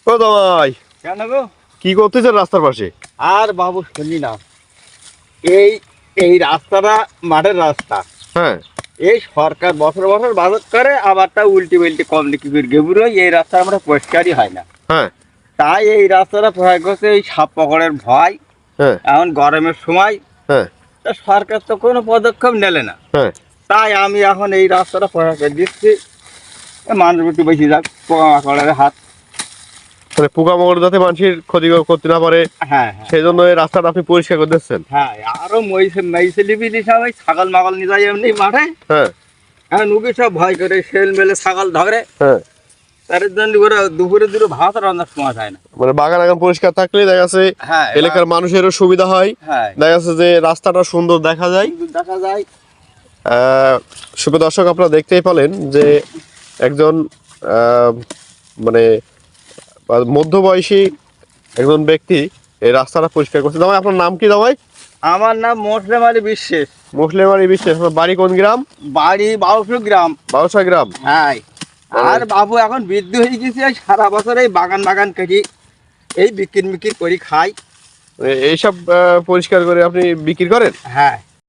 ও দামাই, কেন গো? কি করতেছেন রাস্তার পাশে? আর বাবু শুনি না, এই এই রাস্তাটা মাঠের রাস্তা। হ্যাঁ এই সরকার বছর বছর বাজেট করে, আবার তা উল্টি পাল্টি কম লিখি করে গেবুরো, এই রাস্তা আমরা পরিষ্কারই হয় না। হ্যাঁ তাই এই রাস্তাটা প্রয়োগ করছে এই সাপ পকড়ের ভয়। হ্যাঁ এখন গরমের সময় হ্যাঁ তা সরকার তো কোনো পদক্ষেপ নিলে না। হ্যাঁ। তাই আমি এখন এই রাস্তাটা প্রয়োগ করে দিচ্ছি, মানুষ একটু বেশি যাক, পোকামাকড়ের হাত। মানে পোকামাকড় যাতে মানুষের ক্ষতি করতে না পারে, হ্যাঁ হ্যাঁ সেই জন্য এই রাস্তাটা আপনি পরিষ্কার করে দিচ্ছেন। হ্যাঁ, আরো মেইসেলিবিলি সবাই ছাগল মাগল নিয়ে যায় এমনি মাঠে। হ্যাঁ হ্যাঁ, নুকি সব ভয় করে শেল মেলে ছাগল ধরে, হ্যাঁ। তার জন্য ওরা দুপুরে দুটো ভাত রান্নার সময় হয় না। মানে বাগান আগান পরিষ্কার থাকলে দেখা যাচ্ছে হ্যাঁ, এলাকার মানুষেরও সুবিধা হয়, হ্যাঁ, দেখা যাচ্ছে যে রাস্তাটা সুন্দর দেখা যায়। দেখা যায়। শুভ দর্শক, আপনারা দেখতেই পেলেন যে একজন মানে মধ্যবয়সী একজন ব্যক্তি এই রাস্তাটা পরিষ্কার করছে। দামাই, আপনার নাম কি দামাই? আমার নাম মোসলেম আলী বিশ্বাস। মুসলিম আলী বিশ্বাস। আপনার বাড়ি কোন গ্রাম? বাড়ি 1200 গ্রাম। বাউসা গ্রাম। হ্যাঁ, আর বাবু এখন বৃদ্ধ হয়ে গেছে, সারা বছর এই বাগান কেটে এই বিক্রি করি খাই। এইসব পরিষ্কার করে আপনি বিক্রি করেন? হ্যাঁ।